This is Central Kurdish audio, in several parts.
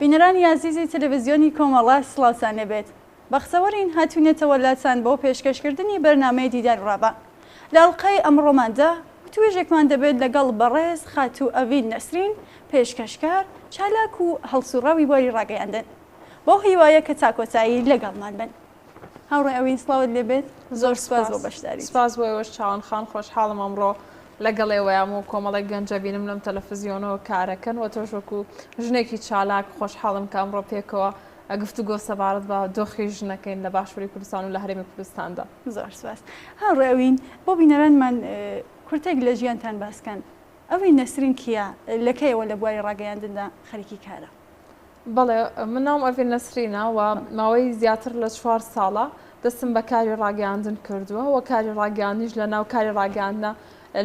بینەرانی عزیزی تەلەڤیزیۆنی کۆمەڵا سڵاوتان لەبێت. بەختەوەرین هاتوونێتەوە لاتان بۆ پێشکەشکردنی بەرنامەی دیدار ڕابە. لە ئەڵقەی ئەمڕۆماندا توێژێکمان دەبێت لەگەڵ بەڕێز خاتوو ئەڤین نەسرین پێشکەشکار چالاک و هەڵسوڕاوی بۆری ڕاگەیاندن بۆ هیوایە کە تاکۆتایی لەگەڵمان بن. هاوڕێ ئەوین سڵاوت لێبێت، زۆر سپاس بۆ بەشداری. سپاس بۆ ئێوەش چاوان خان، خۆشحاڵم ئەمڕۆ لەگەڵێوەیام و کۆمەڵێک گەنجە بینم لەم تەلەڤیزیۆنەوە کارەکەن و تۆش وەکو ژنێکی چالاک خۆشحاڵم کە ئەمڕۆ پێکەوە گفتوگۆ سەبارەت بە دۆخی ژنەکەین لە باشووری کوردستان و لە هەرێمی کوردستاندا. زۆر سپاس. هاوڕێ ئەوین بۆ بینەرانمان کورتێک لە ژیانتان باسکەن. ئەوین نەسرین کیە؟ لەکەیەوە لە بواری ڕاگەیاندندا خەریکی کارە؟ بەڵێ، من ناوم ئەڤین نەسرینە و ماوەی زیاتر لە 4 ساڵە دەستم بە کاری ڕاگەیاندن کردووە و کاری ڕاگەیاندنیش لە ناو کاری ڕاگەیاندنە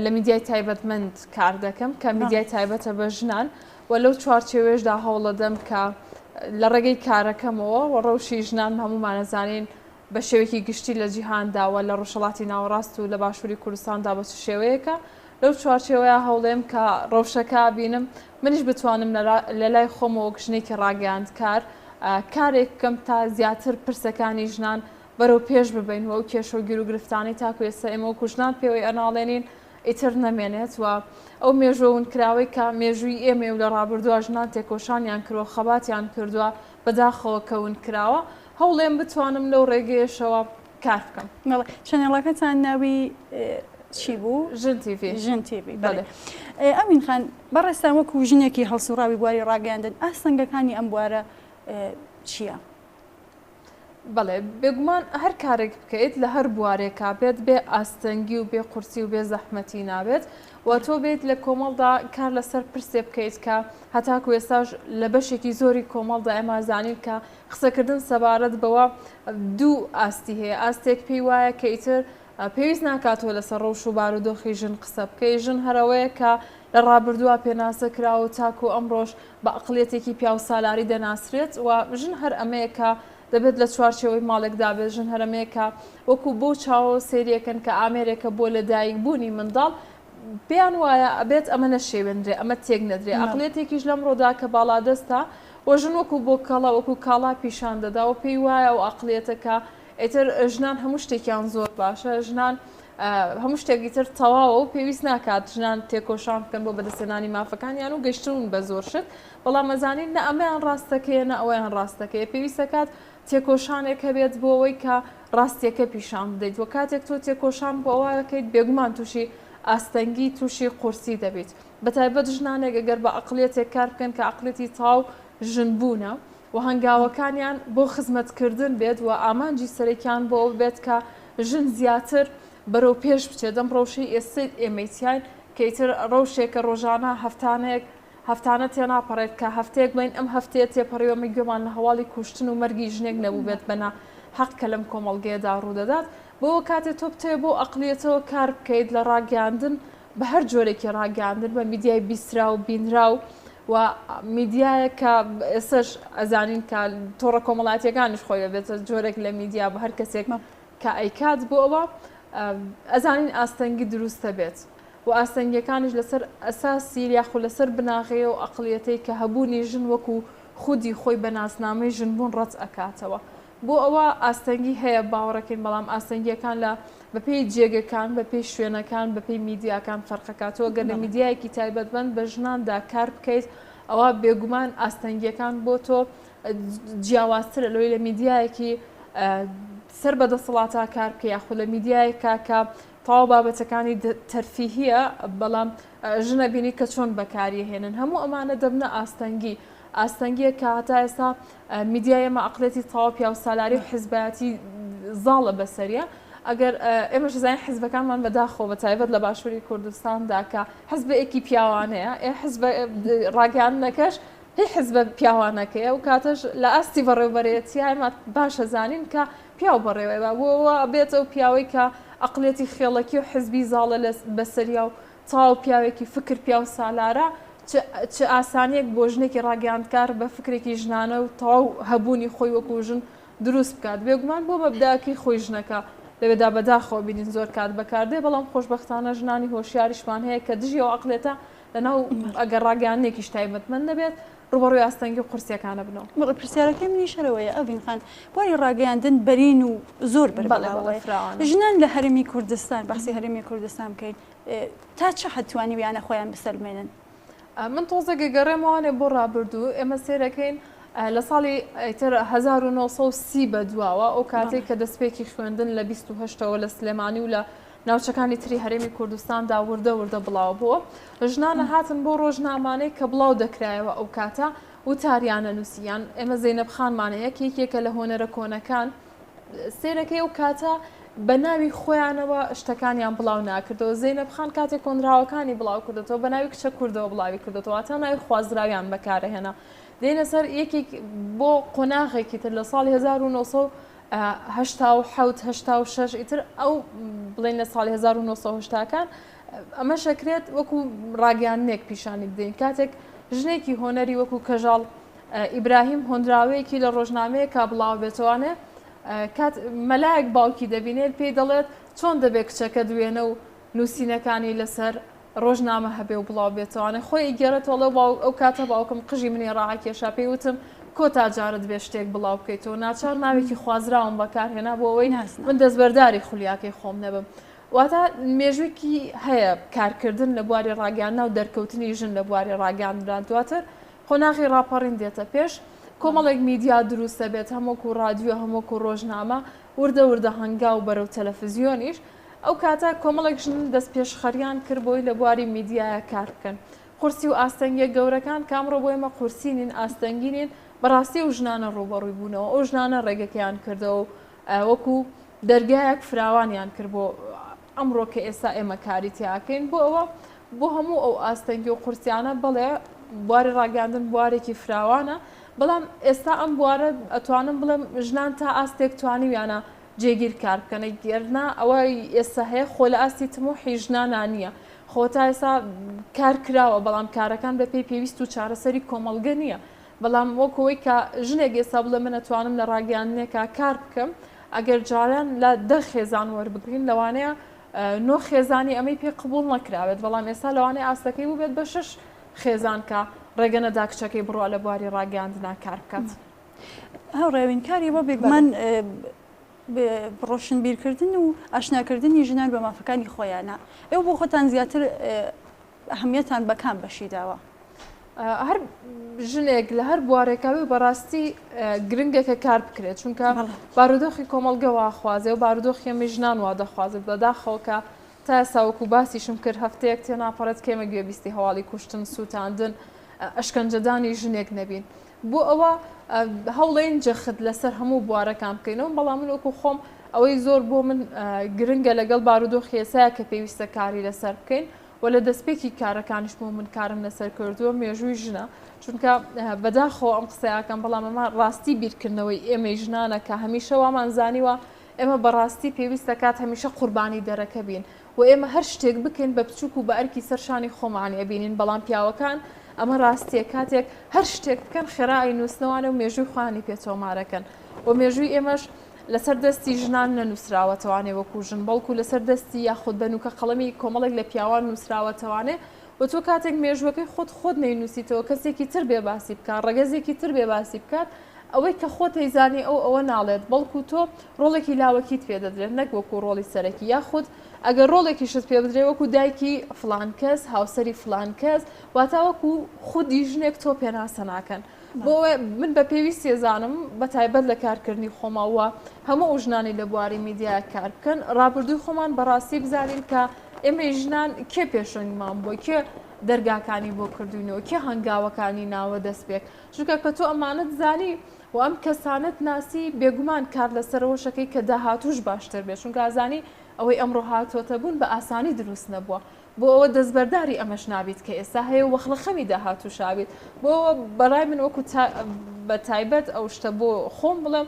لە میدیای تایبەتمەند کار دەکەم کە میدیای تایبەتە بە ژنان و لەو چوارچێوێشدا هەوڵ دەدەم کە لە ڕێگەی کارەکەمەوە و ڕەوشی ژنان هەمومانەزانین بە شێوەیەکی گشتی لە جیهانداوە لە ڕۆژهەڵاتی ناوەڕاست و لە باشووری کوردستاندا بە شێوەیەکە لەو چوارچێوەیە هەوڵێم کە ڕەوشەکە بینم منیش بتوانم لە لای خۆمەوە ژنێکی ڕاگەیاندکار کارێک بکەم تا زیاتر پرسەکانی ژنان بەرەو پێش ببین و ئەو کێشە و گیر و گرفتانەی تاکو ئێستا ئێمە وەکو ژنان پێوەی ئەناڵێنین ئیتر نەمێنێت و ئەو مێژوون کراوەی کە مێژووی ئێمە و لە ڕابردووە ژنان تێکۆشانیان کردووە خەباتیان کردووە بەداخەوە کەون کراوە هەوڵێم بتوانم لەو ڕێگەیەشەوە کار بکەم. چەنێڵەکەتان ناوی چی بوو؟ ژن تیڤی. ژن تیڤی. ئەمین خان، بەڕێستان وەکو ژنێکی هەڵسوڕاوی بواری ڕاگەیاندن ئاستەنگەکانی ئەم بوارە چییە؟ بەڵێ، بێگومان هەر کارێک بکەیت لە هەر بوارێکا بێت بێ ئاستەنگی و بێ قورسی و بێ زەحمەتی نابێت و تۆ بێت لە کۆمەڵدا کار لەسەر پرسێ بکەیت کە هەتاکو ئێستاش لە بەشێکی زۆری کۆمەڵدا ئێمە زانین کە قسەکردن سەبارەت بەوە دوو ئاستی هەیە. ئاستێک پێی وایە کە ئیتر پێویست ناکاتەوە لەسەر ڕەوش و بارودۆخی ژن قسە بکەی. ژن هەرەوەیە کە لە ڕابردووە پێناسە کراوە تاکو ئەمڕۆژ بە ئەقڵێتێکی پیا و سالاری دەناسرێت و ژن هەر ئەمەیەکە دەبێت لە چوارچێوەی ماڵێکدا بێت. ژن هەرەمەیەکە وەکو بۆ چاوە سێریەکەن کە ئامێرێکە بۆ لەدایک بوونی منداڵ پێیان وایە ئەبێت ئەمە نەشێوێنرێ، ئەمە تێک نەدرێ. ئەقڵێتێکیش لەم ڕۆدا کە باڵادەستە و ژن وەکو بۆ کەڵە وەکو کاڵا پیشان دەدا و پێی وایە و ئەقڵێتەکە ئیتر ژنان هەموو شتێکیان زۆر باشە، ژنان هەموو شتێکی تر تەواوە و پێویست ناکات ژنان تێکۆشان بکەن بۆ بەدەستێنانی مافەکانیان و گەشتون بە زۆر شت. بەڵام مەزانین نە ئەمەیان ڕاستەکەیە نە ئەوەیان ڕاستەکەیە. پێویستەکات تێکۆشانێک هەبێت بۆ ئەوەی کە ڕاستیەکە پیشان بدەیت و کاتێک تۆ تێکۆشان بۆ ئەوەکەیت بێگومان تووشی ئاستەنگی تووشی قورسی دەبێت. بەتایبەت ژنانێک ئەگەر بە ئەقڵێتێک کار بکەن کە ئەقڵێتی تاو ژنبوونە و هەنگاوەکانیان بۆ خزمەتکردن بێت و ئامانجی سەرەکیان بۆ بێت کە ژن زیاتر بەرەو پێش بچێت. دەم ڕەوشەی ئێستێت ئێمەیتیان کە ئیتر ڕەوشێکە ڕۆژانە هەفتانە تێناپەڕێت کە هەفتەیەک بڵین ئەم هەفتەیە تێپەڕیوەمە گوێمان لە هەواڵی کوشتن و مەرگی ژنێک نەبوو بێت بەنا حەق کە لەم کۆمەڵگەیەدا ڕوودەدات. بۆ کاتێک تۆ بتێ بۆ ئەقڵیەتەوە کار بکەیت لە ڕاگەاندن بە هەر جۆرێکی ڕاگەاندن بە میدیای بیسترا و بینراو و میدیایە کە ئێسش ئەزانین کە تۆڕە کۆمەڵاتیەکانیش خۆی بێتە جۆرێک لە میدیا بە هەر کەسێک کە ئەیکات بۆ ئەوە ئەزانین ئاستەنگی دروستە بێت و ئاستەنگیەکانیش لەسەر ئەساسی یاخو لەسەر بناغەیە و ئەقڵیەتەی کە هەبوونی ژن وەکو خودی خۆی بە ناسنامەی ژنبوون ڕەت ئەکاتەوە. بۆ ئەوە ئاستەنگی هەیە باوەڕەکەین، بەڵام ئاستەنگیەکان لە بەپێی جێگەکان بەپێی شوێنەکان بەپێی میدیاکان فەرقەکاتەوە. گەر لە میدیایەکی تایبەتمەند بە ژناندا کار بکەیت ئەوە بێگومان ئاستەنگیەکان بۆ تۆ جیاوازترە لەوەی لە میدیایەکی سەر بەدەسەڵاتە کار بکە یاخو لە میدیایەکە کە تاوا بابەتەکانی تەرفیهیە بەڵام ژنە بینی کە چۆن بەکاری هێنن. هەموو ئەمانە دەبنە ئاستەنگیە کە هەتا ئێستا میدیایەمە ئەقڵێتی تاوا پیا و سالاری و حیزبەتی زاڵە بەسەریە. ئەگەر ئێمەش زانین حیزبەکانمان بەداخەوە بەتایبەت لە باشووری کوردستاندا کە حیزبەیەکی پیاوانەیە حیزب ڕاگەاندنەکەش هی حیزبە پیاوانەکەیە و کاتەش لە ئاستی بەڕێوەبەرێتی ئێمە باشە زانین کە پیاو بەڕێوەیە بۆەوە بێتە و پیاوەی کە ئەقڵێتی خێڵەکی و حیزبی زاڵە بەسەریا و تاو پیاوێکی فکر پیا و سالارە چ ئاسانیەک بۆ ژنێکی ڕاگەاندکار بە فکرێکی ژنانە و تاو هەبوونی خۆی وەکو ژن دروست بکات. بێگومان بۆ مەبداکەی خۆی ژنەکە لەوێدا بەداخەوە بینین زۆر کات بەکاردێ، بەڵام خۆشبەختانە ژنانی هۆشیاریشمان هەیە کە دژی و ئەقڵێتە لەناو ئەگەر ڕاگەیانێکیش تایبەتمەند نەبێت ڕوبەڕووی ئاستەنگی و قورسیەکانە بنەوە. بەڵێ پرسیارەکەی منی شەرەوەیە ئەڤین خان بۆی ڕاگەیاندن بەرین و زۆر بەربەڵاوەیە ژنان لە هەرمی کوردستان باسی هەرمی کوردستان بکەین تا چه حتوانی ویانە خۆیان بسەلمێنن. من تۆزەگە گەڕێمەوانێ بۆ ڕابردوو ئێمە سێرەکەین لە ساڵی ئەیتر 1930 بە دواوە ئەو کاتێک کە دەستپێکی خوێندن لە 28ەوە لە سلێمانی و لە ناوچەکانی تری هەرێمی کوردستاندا وردە بڵاو بووە ژنانە هاتن بۆ ڕۆژنامانەی کە بڵاو دەکرایەوە ئەو کاتە و تاریانە نووسیان ئێمە زەینەب خانمانەیە یەکێکە لە هۆنەرە کۆنەکان سێرەکەی ئەو کاتە بە ناوی خۆیانەوە شتەکانیان بڵاو ناکردەوە زەینەب خان کاتێک کۆنراوەکانی بڵاو کردێتەوە بە ناوی کچە کوردەوە بڵاوی کردێتەوە تا ناوی خوازراویان بەکارەهێنا دێنە سەر یەکێک بۆ قۆناغێکی تر لە ساڵی 1986 ئیتر ئەو بڵێن لە ساڵی 1970کان ئەمە شەکرێت وەکو ڕاگەیاندنێک پیشانی بدەین کاتێک ژنێکی هۆنەری وەکو کەژاڵ ئیبراهیم هۆندراوەیەکی لە ڕۆژنامەیە کا بڵاو بێتوانێ کات مەلایەک باوکی دەبینێت پێی دەڵێت چۆن دەبێت کچەکە دوێنە و نووسینەکانی لەسەر ڕۆژنامە هەبێ و بڵاو بێتوانێ خۆی گێرەتەوە ئەو کاتە باوکم قژی منی ڕاکێشا پێی وتم کۆتا جارت بێ شتێک بڵاو بکەیتەوە ناچار ناوێکی خوازراوم بەکارهێنا بۆ ئەوەی من دەستبەرداری خولیاکەی خۆم نەبم واتە مێژوویکی هەیە کارکردن لە بواری ڕاگەاندنا و دەرکەوتنی ژن لە بواری ڕاگەاندران دواتر خۆناغی ڕاپەڕین دێتە پێش کۆمەڵێک میدیا دروستە بێت هەمووکو رادیۆ هەمووکو ڕۆژنامە وردە هەنگا و بەرەو تەلەڤیزیۆنیش ئەو کاتە کۆمەڵێک ژن دەست پێشخەریان کرد بۆی لە بواری میدیایە کار بکەن قورسی و ئاستەنگیە گەورەکان کامڕۆ بۆ ئێمە قورسینین ئاستەنگینین بەڕاستی و ژنانە ڕوبەڕووی بوونەوە ئەو ژنانە ڕێگەکەیان کردەوە وەکو دەرگایەک فراوانیان کرد بۆ ئەمڕۆ کە ئێستا ئێمە کاری تیاکەین بۆ ئەوە بۆ هەموو ئەو ئاستەنگی و قورسیانە بڵێ بواری ڕاگەاندن بوارێکی فراوانە بەڵام ئێستا ئەم بوارە ئەتوانم بڵێم ژنان تا ئاستێک توانیویانە جێگیر کار بکەنە گێرنا ئەوەی ئێستا هەیە خۆ لە ئاستی تموحی ژنانان نییە خۆ تا ئێستا کار کراوە بەڵام کارەکان بە پێی پێویست و چارەسەری کۆمەڵگە نییە بەڵام وەکەوەی کە ژنێک ئێستا بڵێ من ئەتوانم لە ڕاگەاندنێکە کار بکەم ئەگەر جاریان لە 10 خێزان وەربگرین لەوانەیە 9 خێزانی ئەمەی پێ قبول نەکراوێت بەڵام ئێستا لەوانەیە ئاستەکەی بوو بێت بە 6 خێزان کە ڕێگەنەدا کچەکەی بڕوا لە بواری ڕاگەاندنا کار بکات. هەوڕێوین کاری بۆ بێگومان ڕۆشن بیرکردن و ئاشناکردنی ژنان بە مافەکانی خۆیانە ئێوە بۆ خۆتان زیاتر ئەهەمیەتان بەکام بەشی داوە. هەر ژنێک لە هەر بوارێکاوی بەڕاستی گرنگێکە کار بکرێت چونکە بارودۆخی کۆمەڵگە واخوازێ و بارودۆخی ئێمە ژنان وا دەخوازێت بەداخەوەکە تا ئێساوەکو باسیشم کرد هەفتەیەک تێناپەڕێت کێمە گوێبیستی هەواڵی کوشتن سووتاندن ئەشکەنجەدانی ژنێک نەبین بۆ ئەوە هەوڵێن جەخت لەسەر هەموو بوارەکان بکەینەوە بەڵام من وەکو خۆم ئەوەی زۆر بۆ من گرنگە لەگەڵ بارودۆخی ئێسایە کە پێویستە کاری لەسەر بکەین و لە دەستپێکی کارەکانیش بۆ من کارم لەسەر کردووە مێژووی ژنە چونکە بەداخۆ ئەم قسەیەکەم بەڵام ئەمە ڕاستی بیرکردنەوەی ئێمەی ژنانە کە هەمیشە وامان زانیوە ئێمە بەڕاستی پێویستە کات هەمیشە قوربانی دەرەکە بین و ئێمە هەر شتێک بکەین بە بچووک و بە ئەرکی سەرشانی خۆمانە بینین بەڵام پیاوەکان ئەمە ڕاستیە کاتێک هەر شتێک بکەن خێرایی نووسنەوەوانە و مێژووی خوانی پێچۆمارەکەن و مێژووی ئێمەش لەسەر دەستی ژنان نەنووسراوەتەوانێ وەکو ژن بەڵکو لەسەر دەستی یاخود بەنوکە قەڵەمی کۆمەڵێک لە پیاوان نووسراوەتەوانێ و تۆ کاتێک مێژوەکەی خۆت نەینووسیتەوە کەسێکی تر بێ باسی بکات ڕەگەزێکی تر بێ باسی بکات ئەوەی کە خۆت ئەیزانی ئەوە ناڵێت بەڵکو تۆ ڕۆڵێکی لاوەکیت پێ دەدرێت نەک وەکو ڕۆڵی سەرەکی یاخود ئەگەر ڕۆڵێکی شت پێ بدرێ وەکو دایکی فلان کەس هاوسەری فلان کەس واتە وەکو خودی ژنێک تۆ پێناسە ناکەن بۆ من بە پێویستی زانم بە تایبەت لە کارکردنی خۆماوە هەموو ئەو ژنانی لە بواری میدیا کار بکەن ڕابردووی خۆمان بەڕاستی بزانین کە ئێمە ژنان کێ پێشەنگمان بۆ کێ دەرگاکانی بۆ کردوینەوە کێ هەنگاوەکانی ناوە دەست پێک چونکە کە تۆ ئەمانەت زانی و ئەم کەسانت ناسی بێگومان کار لەسەرەوە شەکەی کە داهاتوش باشتر بێت چونکە ئازانی ئەوەی ئەمڕۆ هاتوۆتە بوون بە ئاسانی دروست نەبووە بۆ ئەوە دەستبەرداری ئەمەش نابیت کە ئێستا هەیە وەخڵە خەمی داهاتوشابیت بۆ بەڕای من وەکو بە تایبەت ئەو شتە بۆ خۆم بڵێم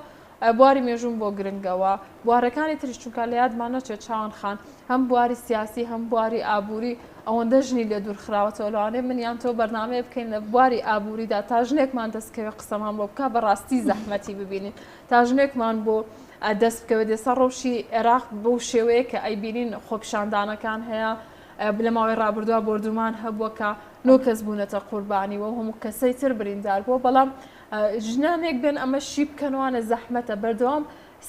بواری مێژوم بۆ گرنگەوە بوارەکانی تریش چونکە لە یادمان نەچێت چاوان خان هەم بواری سیاسی هەم بواری ئابووری ئەوەندە ژنی لێ دوورخراوەتەوە لەوانێ منیان تۆ بەرنامەیە بکەین لە بواری ئابووریدا تا ژنێکمان دەستکەوێت قسەمان بۆ بکە بەڕاستی زەحمەتی ببینین تا ژنێکمان بۆ دەست بکەوێت دێستا ڕۆژی عێراق بەو شێوەیە کە ئەیبینین خۆپیشاندانەکان هەیە لە ماوەی ڕابردووە بردومان هەبووە کە نۆ کەس بوونەتە قوربانیەوە هەموو کەسەی تر بریندار بووە بەڵام ژنانێک بێن ئەمە شی بکەنوانە زەحمەتە بەردەوام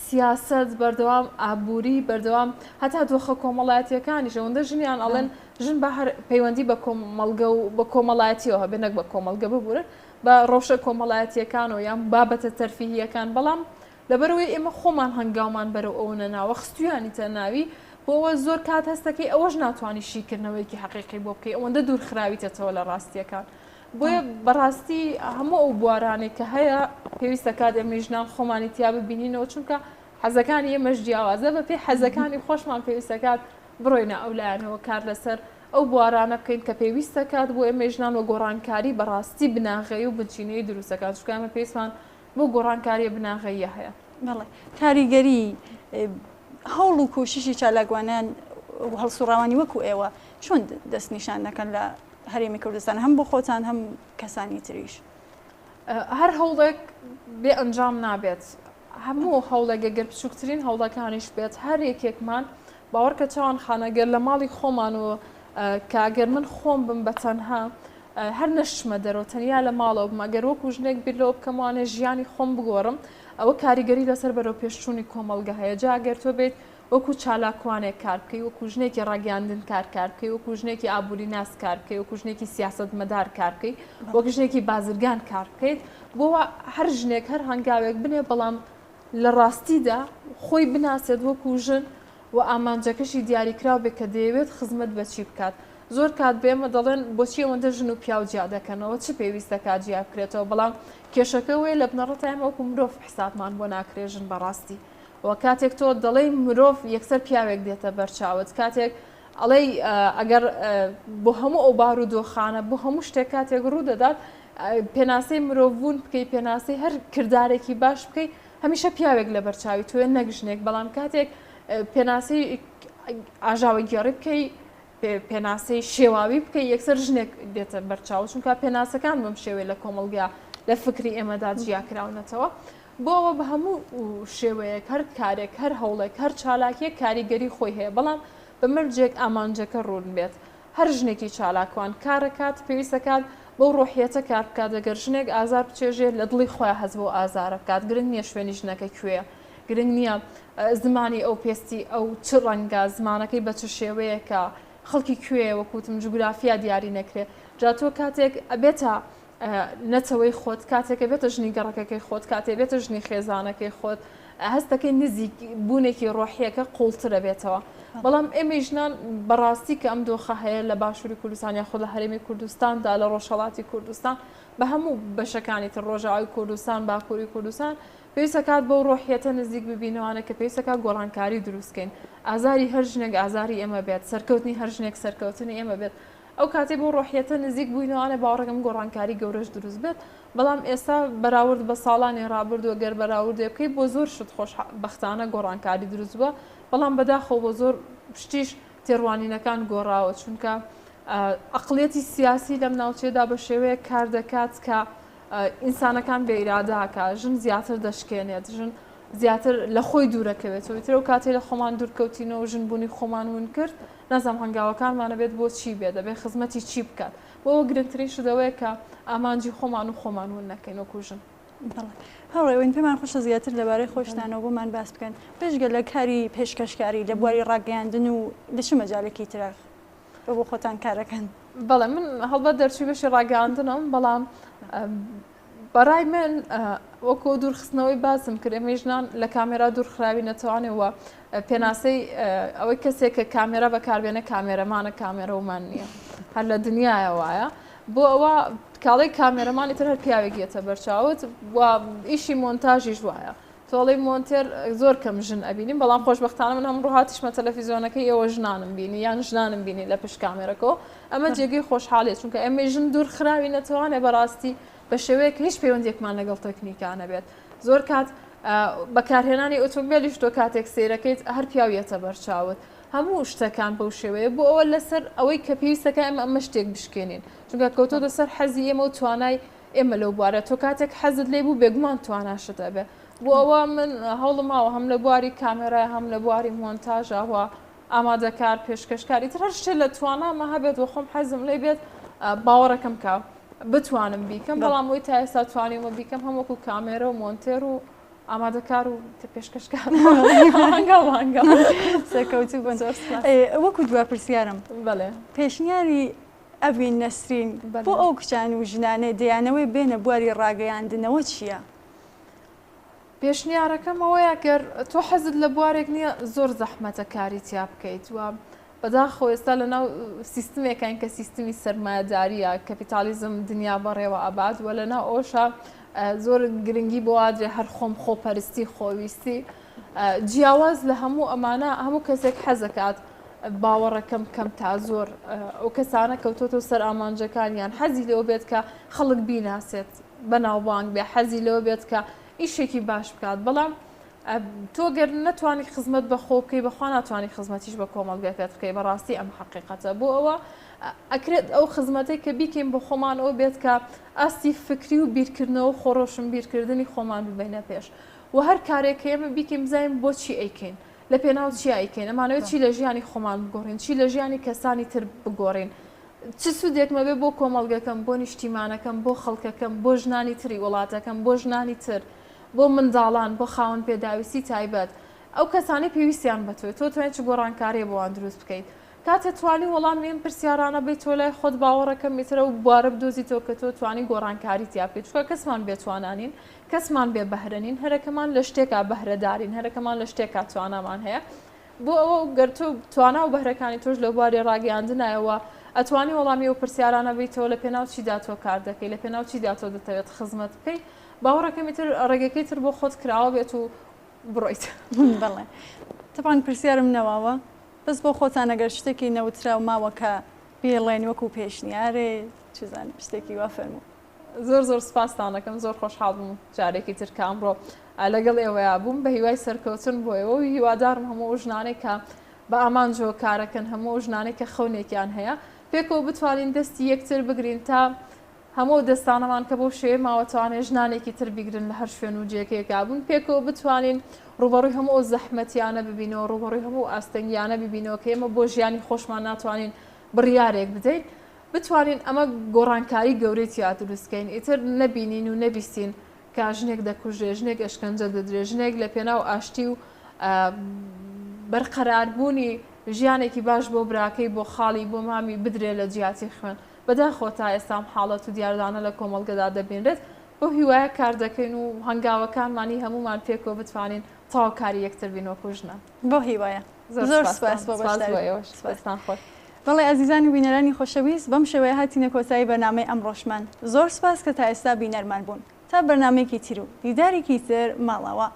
سیاست بەردەوام ئابووری بەردەوام هەتا دۆخە کۆمەڵایەتیەکانیش ئەوەندە ژنیان ئەڵێن ژن بە هەر پەیوەندی بە کۆمەڵگە و بە کۆمەڵایەتیەوە هەبێ نەک بە کۆمەڵگە ببورن بە ڕۆژە کۆمەڵایەتیەکانەوە یان بابەتە تەرفیهیەکان بەڵام لەبەرەوەی ئێمە خۆمان هەنگاومان بەرەو ئەوە نەناوە خستویانیتە ناوی بۆەوە زۆر کات هەستەکەی ئەوەش ناتوانانی شیکردنەوەیکی حەقیقی بۆ بکەی ئەوەندە دوورخراویتەوە لە ڕاستیەکان بۆیە بەڕاستی هەموو ئەو بوارانێک کە هەیە پێویستە کات ئێمە ژنان خۆمانی تیا ببینینەوە چونکە حەزەکانی ئێمەش جیاوازە بە پێی حەزەکانی خۆشمان پێویستە کات بڕۆینە ئەو لایەنەوە کار لەسەر ئەو بوارانە بکەین کە پێویستە کات بۆ ئێمە ژنان و گۆڕانکاری بەڕاستی بناغەی و بنچینەی دروستەکات چکامە پێویستمان بۆ گۆڕانکاریە بناغەیە هەیە بەڵێ کاریگەری هەوڵ و کوششی چالاکوانان هەڵسوڕاوانی وەکو ئێوە چۆن دەستنیشان دەکەن لە هەرێمی کوردستان هەم بۆ خۆتان هەم کەسانی تریش هەر هەوڵێک بێ ئەنجام نابێت هەموو هەوڵێک گەر بچووکترین هەوڵەکانیش بێت هەر یەکێکمان باوەڕکە چاوان خانەگەر لە ماڵی خۆمان و کاگەر من خۆم بم بە تەنها هەر نەشمە دەرەوە تەنیا لە ماڵەوە بمەگەر وەکو ژنێک بیرلەوە بکەموانێ ژیانی خۆم بگۆڕم ئەوە کاریگەری لەسەر بەرەو پێشچوونی کۆمەڵگە هەیە جاگەر تۆ بێت وەکو چالاکوانێک کار بکەی وەکو ژنێکی ڕاگەاندن کار بکەی وەکو ژنێکی ئابووری ناس کار بکەی وەکو ژنێکی سیاست مەدار کار بکەی وەکو ژنێکی بازرگان کار بکەیت بۆ هەر ژنێک هەر هەنگاوێک بنێ بەڵام لە ڕاستیدا خۆی بناسێت وەکو ژن و ئامانجەکەشی دیاریکراو بێ کە دەیەوێت خزمەت بەچی بکات زۆر کات بێمە دەڵێن بۆچی ئەوەندە ژن و پیاو جیا دەکەنەوە چ پێویستە کات جیا بکرێتەوە بەڵام کێشەکە وێ لە بنەڕەتە ئێمە وەکو مرۆڤ حسابمان بۆ ناکرێژن بەڕاستی وە کاتێک تۆ دەڵێی مرۆڤ یەکسەر پیاوێک دێتە بەرچاوت کاتێک ئەڵێ ئەگەر بۆ هەموو ئەو بار و دۆخانە بۆ هەموو شتێک کاتێک ڕوو دەدات پێناسەی مرۆڤبوون بکەی پێناسەی هەر کردارێکی باش بکەی هەمیشە پیاوێک لە بەرچاوی توێ نەگژنێک بەڵام کاتێک پێناسەی ئاژاوی گێڕی بکەی پێناسەی شێواوی بکەی یەکسەر ژنێک دێتە بەرچاو چونکە پێناسەکان بەم شێوەیە لە کۆمەڵگا لە فکری ئێمەدا جیاکراونەتەوە بۆ ئەوە بە هەموو شێوەیەک هەر کارێک هەر هەوڵێک هەر چالاکیەک کاریگەری خۆی هەیە بەڵام بە مرجێک ئامانجەکە ڕوون بێت هەر ژنێکی چالاکوان کارەکات پێویستەکات بەو ڕۆحیەتە کار بکات دەگەر ژنێک ئازار بچێژێت لە دڵی خۆیان هەز بۆ ئازارە بکات گرنگ نییە شوێنی ژنەکە کوێیە گرنگ نییە زمانی ئەو پێستی ئەو چ ڕەنگە زمانەکەی بە چ شێوەیەکە خەڵکی کوێ وەکوتم جوگرافیا دیاری نەکرێت جا تۆ کاتێک ئەبێتە نەتەوەی خۆت کاتێکە بێتە ژنی گەڕەکەەکەی خۆت کاتێ بێتە ژنی خێزانەکەی خۆت هەستەکەی نزیک بوونێکی ڕۆحیەکە قوڵترە بێتەوە بەڵام ئێمە ژنان بەڕاستی کە ئەم دۆخە هەیە لە باشووری کوردستان یاخۆ لە هەرێمی کوردستاندا لە ڕۆژهەڵاتی کوردستان بە هەموو بەشەکانی تر ڕۆژاوی کوردستان باکووری کوردستان پێویستە کات بەو ڕۆحیەتە نزیک ببینەوانە کە پێویستە کات گۆڕانکاری دروستکەین ئازاری هەر ژنێک ئازاری ئێمە بێت سەرکەوتنی هەر ژنێک سەرکەوتنی ئێمە بێت ئەو کاتی بۆ ڕۆحیەتە نزیک بووینەوانە باوەڕێکم گۆڕانکاری گەورەش دروست بێت بەڵام ئێستا بەراورد بە ساڵانی ڕابردووە گەر بەراوردێ بکەی بۆ زۆر شت خۆش بەختانە گۆڕانکاری دروست بووە بەڵام بەداخەوە بۆ زۆر پشتیش تێڕوانینەکان گۆڕاوە چونکە ئەقڵیەتی سیاسی لەم ناوچێدا بە شێوەیە کار دەکات کە ئینسانەکان بێ ئیراداکە ژن زیاتر دەشکێنێت ژن زیاتر لە خۆی دوورەکەوێتەوە ترە و کاتێ لە خۆمان دوورکەوتینەوە ژنبوونی خۆمان ون کرد نازام هەنگاوەکانمانە بێت بۆ چی بێت دەبێت خزمەتی چی بکات بۆەوە گرنگترین شدەوەیە کە ئامانجی خۆمان و خۆمان ون نەکەین وەکو ژن هەڵێوین پێمان خۆشە زیاتر لەبارەی خۆشتانەوە بۆمان باس بکەن پێشگە لە کاری پێشکەشکاری لە بواری ڕاگەیاندن و لە چ مەجالێکی ترە بۆ خۆتان کارەکەن بەڵێ من هەڵبەت دەرچوی بەشی ڕاگەاندنم بەڵام بەڕای من وەکو دوورخستنەوەی باسم کرد ئێمە ژنان لە کامێرا دوورخراوی نەتوانێەوە پێناسەی ئەوەی کەسێک کە کامێرا بەکاربێنە کامێرەمانە کامێرەومان نییە هەر لە دنیاە وایە بۆ ئەوە کاڵی کامێرەمانی تر هەر پیاوێکیێتە بەرچاوت و ئیشی مۆنتاژیش وایە تۆڵی مۆنتێر زۆر کەم ژن ئەبینیم بەڵام خۆشبەختانە من هەمڕۆ هاتیشمە تەلەڤیزیۆنەکەی ئێوە ژنانم بینی یان ژنانم بینی لە پشت کامێرەکەەوە ئەمە جێگەی خۆشحاڵێت چونکە ئێمە ژن دوورخراوی نەتوانێت بەڕاستی بە شێوەیەک هیچ پەیوەندێکمان لەگەڵ تەکنیکانە بێت زۆر کات بەکارهێنانی ئۆتۆمبیلیش تۆ کاتێک سیرەکەیت هەر پیاویەتە بەرچاوت هەموو شتەکان بەو شێوەیە بۆ ئەوە لەسەر ئەوەی کە پێویستەکە ئەمە شتێک بشکێنین چونکە کەوتۆ لەسەر حەزی ئێمە و توانای ئێمە لەو بوارە تۆ کاتێک حەزت لێ بوو بێگومان تواناشتە بێ بۆ ئەوە من هەوڵماوە هەم لە بواری کامێرای هەم لە بواری مۆنتاژەوە ئامادەکار پێشکەشکاری تر هەر شتێ لە توانامە هەبێت و خۆم حەزم لێ بێت باوەڕەکەم کا بتوانم بیکەم بەڵام وی تا ئێستا توانیمە بیکەم هەمووکو کامێرە و مۆنتێر و ئامادەکار و پێشکەشکار سەرکەوتوو بن. وەکو دوا پرسیارم بەڵێ پێشنیاری ئەڤین نەسرین بۆ ئەو کچان و ژنانێ دەیانەوەی بێنە بواری ڕاگەیاندنەوە چییە؟ پێشنیارەکەم ئەوەیە کە تۆ حەزت لە بوارێک نییە زۆر زەحمەتە کاری تیا بکەیت وە بەداخۆ ئێستا لەناو سیستمێکین کە سیستمی سەرمایەداریە کەپیتالیزم دنیا بەڕێوە ئاباد وە لەناو ئەوشە زۆر گرنگی بۆ وادرێ هەر خۆم خۆپەرستی خۆویستی جیاواز لە هەموو ئەمانە هەموو کەسێک حەزەکات باوەڕەکەم کەم تا زۆر ئەو کەسانە کەوتۆتۆ سەر ئامانجەکانیان حەزی لەوە بێت کە خەڵک بیناسێت بەناوبانگ بێ حەزی لەوە بێت کە ئیشێکی باش بکات بەڵام تۆ گەر نەتوانی خزمەت بە خۆ بکەی بەخوا ناتوانانی خزمەتیش بە کۆمەڵگەکەت بکەی بەڕاستی ئەم حقیقەتە بۆ ئەوە ئەکرێت ئەو خزمەتەی کە بیکەین بۆ خۆمان ئەو بێت کە ئاستی فکری و بیرکردنەوە خۆڕۆشن بیرکردنی خۆمان ببینە پێش و هەر کارێک ئێمە بیکەین بزانین بۆچی ئەیکەین لە پێناو چی ئەیکەین ئەمانەوێت چی لە ژیانی خۆمان بگۆڕین چی لە ژیانی کەسانی تر بگۆڕین چ سوودێکمە بێ بۆ کۆمەڵگەکەم بۆ نیشتیمانەکەم بۆ خەڵکەکەم بۆ ژنانی تری وڵاتەکەم بۆ ژنانی تر بۆ منداڵان بۆ خاوەن پێداویستی تایبەت ئەو کەسانی پێویستیان بە تۆ توانێت چ گۆڕانکاریە بۆوان دروست بکەیت کاتێ توانی وەڵام لێم پرسیارانە بێت تۆ لای خۆت باوەڕەکەم میترە و بوارە بدۆزیتەوە کە تۆ توانی گۆڕانکاری تیا بکەیت چکە کەسمان بێتوانانین کەسمان بێ بەهرەنین هەرەکەمان لە شتێکا بەهرەدارین هەرەکەمان لە شتێکا توانامان هەیە بۆ ئەوە گەر تۆ توانا و بەهرەکانی تۆش لە بواری ڕاگەیاندنایەوە ئەتوانی وەڵامی و پرسیارانە بیتەوە لە پێناو چیدا تۆ کار دەکەی لە پێناو چیدا تۆ دەتەوێت خزمەت بکەی باوەڕەکەمی تر ڕێگەکەی تر بۆ خۆت کراوە بێت و بڕۆیت بەڵێ تەپان پرسیارم نەواوە بەس بۆ خۆتان ئەگەر شتێکی نەوتراو ماوە کە بێڵێن وەکو پێشنیارێ چزان شتێکی وا فەرموو زۆر زۆر سپاسدانەکەم زۆر خۆشحاڵ بووم جارێکی تر کە ئەمڕۆ لەگەڵ ئێوەیە بووم بە هیوای سەرکەوتن بۆیەوە و هیوادارم هەموو ژنانێک کە بە ئامانجۆ کارەکەن هەموو ژنانێک کە خەونێکیان هەیە پێکەوە بتوانین دەستی یەکتر بگرین تا هەموو دەستانەمان کە بۆ شێوێ ماوەتوانێ ژنانێکی تر بیگرن لە هەر شوێن و جێگەیەکا بوون پێکەوە بتوانین ڕوبەڕووی هەموو زەحمەتیانە ببینەوە ڕوبەڕووی هەموو ئاستەنگیانە ببینەوە کە ئێمە بۆ ژیانی خۆشمان ناتوانین بڕیارێک بدەین بتوانین ئەمە گۆڕانکاری گەورەی تیا دروستکەین ئیتر نەبینین و نەبیستین کە ژنێک دەکوژێ ژنێک ئەشکەنجە دەدرێ ژنێک لە پێناو ئاشتی و بەرقەراربوونی ژیانێکی باش بۆ براکەی بۆ خاڵی بۆ مامی بدرێ لە جیاتی خوێن بەداخۆ تا ئێستام حاڵەت و دیاردانە لە کۆمەڵگەدا دەبێنرێت بۆ هیوایە کار دەکەین و هەنگاوەکانمانی هەمومان پێکەوە بتوانین تاواکاری یەکتر بینەوە ژنە بۆ هیوایە زۆر سپاس بۆ بەشتان خۆش بەڵێ ئازیزانی بینەرانی خۆشەویست بەم شێوەیە هاتینە کۆتایی بەرنامەی ئەمڕۆشمان زۆر سپاس کە تا ئێستا بینەرمان بوون تا بەرنامێکی تر و دیدارێکی تر ماڵەوە